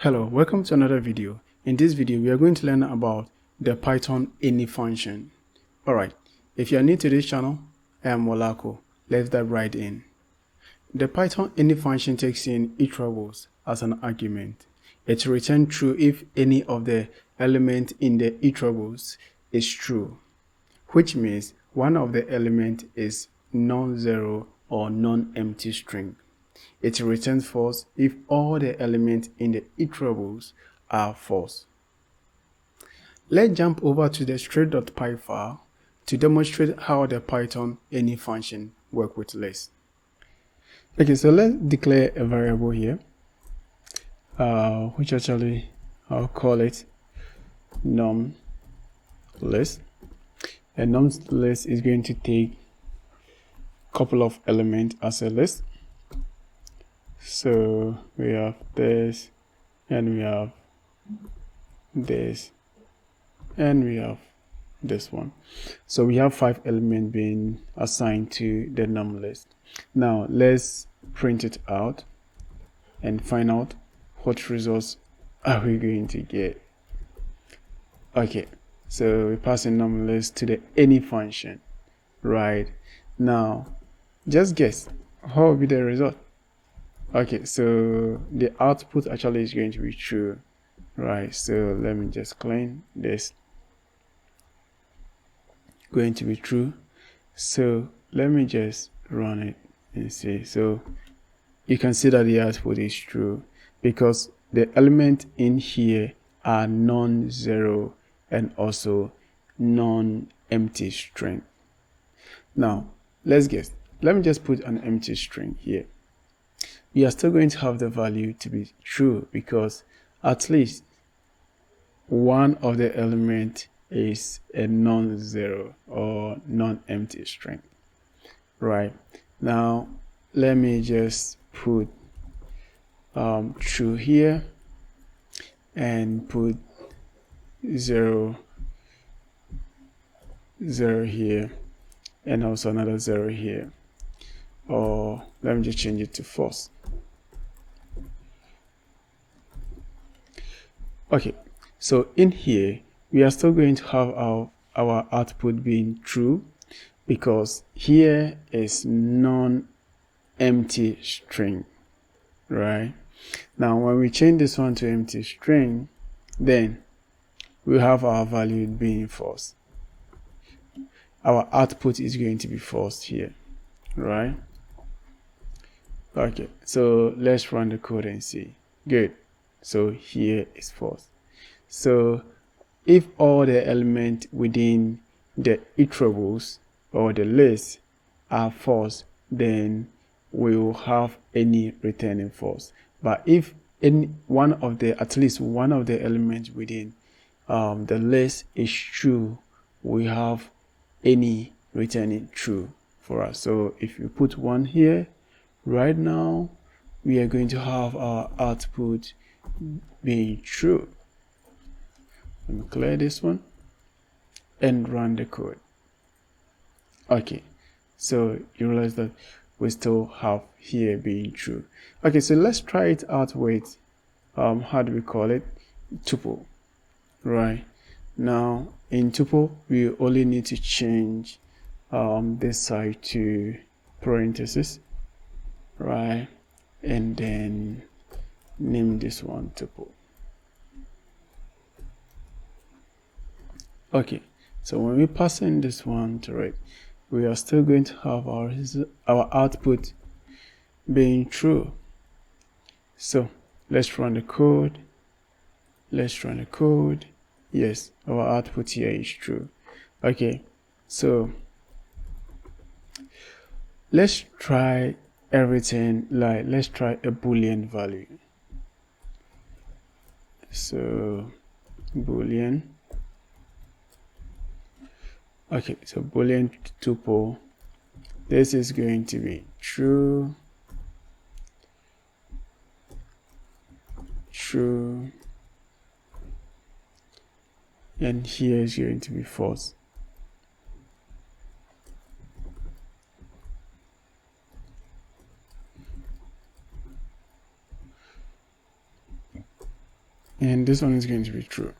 Hello, welcome to another video. In this video, we are going to learn about the Python any function. Alright, if you are new to this channel, I am Molako. Let's dive right in. The Python any function takes in iterables as an argument. It returns true if any of the elements in the iterables is true, which means one of the elements is non-zero or non-empty string. It returns false if all the elements in the iterables are false. Let's jump over to the straight.py file to demonstrate how the Python any function works with lists. Okay, so let's declare a variable here, which actually I'll call it num list. And num list is going to take a couple of elements as a list. So we have this, and we have this, and we have this one. So we have 5 elements being assigned to the num list. Now let's print it out and find out what results are we going to get. Okay, so we pass a num list to the any function. Right, now just guess what will be the result. Okay, so the output actually is going to be true, right? So let me just clean this. Going to be true. So let me just run it and see. So you can see that the output is true because the element in here are non-zero and also non-empty string. Now let's guess. Let me just put an empty string here. We are still going to have the value to be true because at least one of the elements is a non-zero or non-empty string. Right, now let me just put true here and put 0 here and also another 0 here, or let me just change it to false. Okay, so in here we are still going to have our output being true because here is non-empty string, right? Now when we change this one to empty string, then we have our value being false. Our output is going to be false here, right? Okay, so let's run the code and see. Good. So here is false. So if all the elements within the iterables or the list are false, then we will have any returning false. But if at least one of the elements within the list is true, we have any returning true for us. So if you put 1 here, right now we are going to have our output being true. Let me clear this one and run the code. Okay, so you realize that we still have here being true. Okay, so let's try it out with how do we call it, tuple. Right, now in tuple we only need to change this side to parentheses, right, and then name this one tuple. Okay, so when we pass in this one to it, we are still going to have our output being true. So let's run the code. Yes, our output here is true. Okay, so let's try everything. Like let's try a boolean value. So boolean. Okay, so boolean tuple, this is going to be true, and here is going to be false. and this one is going to be true.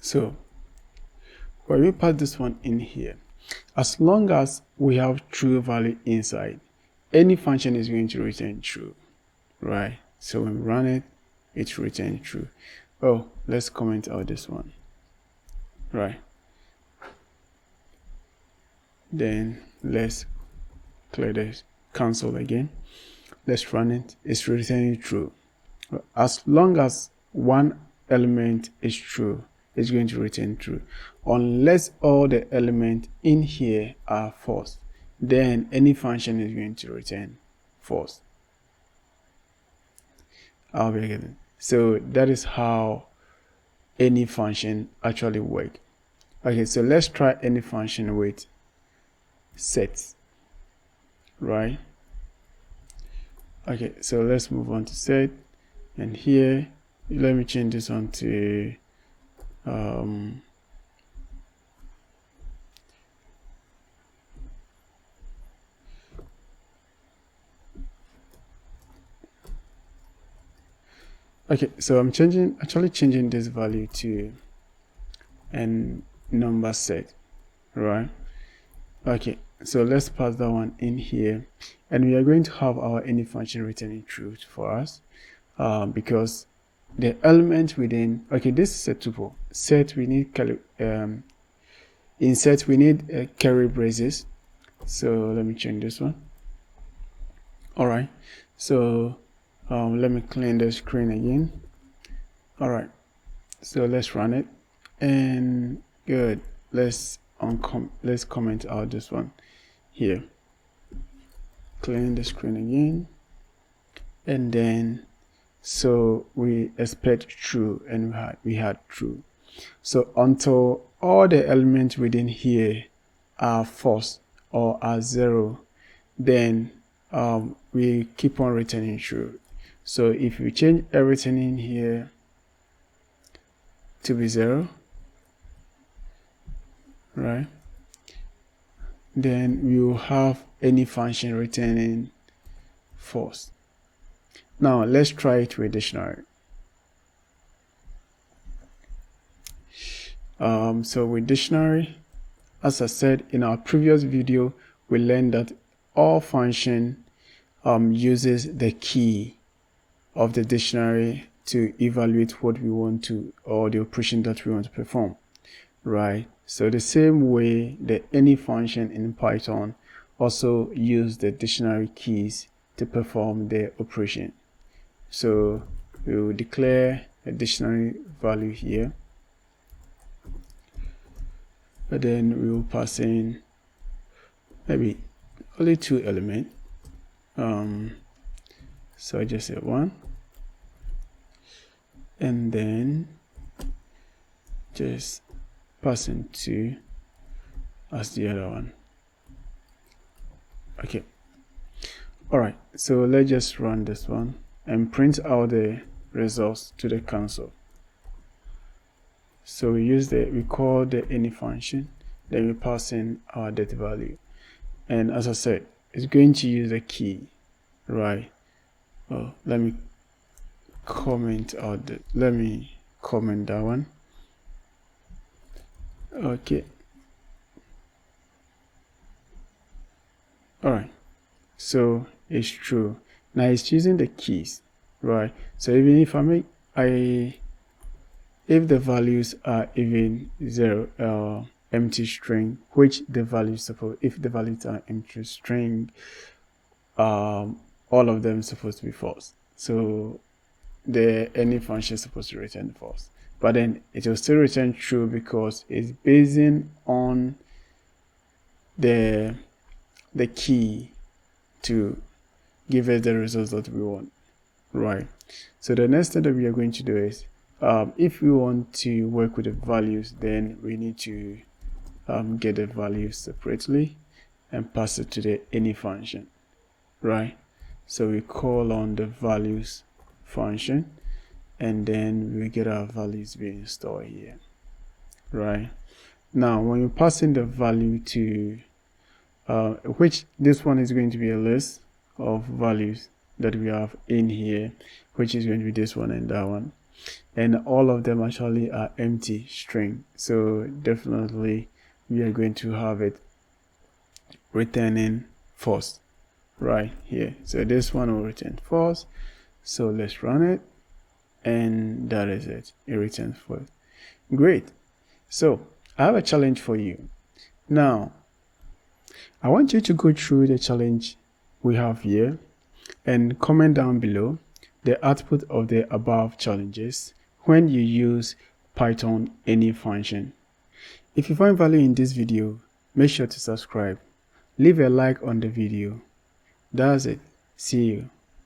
So when we pass this one in here, as long as we have true value inside, any function is going to return true, right? So when we run it, it returns true. Oh, let's comment out this one, right? Then let's clear this console again. Let's run it. It's returning true. As long as one element is true, it's going to return true. Unless all the elements in here are false, then any function is going to return false. I'll be getting. So that is how any function actually works. Okay, so let's try any function with sets, right? Okay, so let's move on to set, and here let me change this one to okay, so I'm actually changing this value to an number set, right? Okay, so let's pass that one in here, and we are going to have our any function returning true for us, because the element within, okay, this is a tuple set. We need in set we need curly braces. So let me change this one. All right, so let me clean the screen again. All right, so let's run it, and good. Let's comment out this one here. Clean the screen again, and then so we expect true, and we had true. So until all the elements within here are false or are zero, then we keep on returning true. So if we change everything in here to be zero, right, then we will have any function returning false. Now let's try it with dictionary. So with dictionary, as I said in our previous video, we learned that all function uses the key of the dictionary to evaluate what we want to, or the operation that we want to perform, right? So the same way that any function in Python also use the dictionary keys to perform the operation. So we will declare a dictionary value here, but then we will pass in maybe only two elements. So I just say 1, and then just pass in 2 as the other one. Okay, all right, so let's just run this one and print out the results to the console. So we call the any function, then we pass in our data value, and as I said, it's going to use a key, right? Oh, let me comment that one. Okay, all right, so it's true. Now it's using the keys, right? So even if if the values are even 0 empty string, which the values suppose, if the values are empty string, all of them supposed to be false. So the any function is supposed to return false, but then it will still return true because it's basing on the key to give us the results that we want, right? So the next thing that we are going to do is, if we want to work with the values, then we need to get the values separately and pass it to the any function, right? So we call on the values function, and then we get our values being stored here, right? Now when you pass in the value to which this one is going to be a list of values that we have in here, which is going to be this one and that one, and all of them actually are empty string. So definitely we are going to have it returning false right here. So this one will return false. So let's run it, and that is it. It returns false. Great. So I have a challenge for you. Now I want you to go through the challenge we have here and comment down below the output of the above challenges when you use Python any function. If you find value in this video, make sure to subscribe. Leave a like on the video. That's it. See you.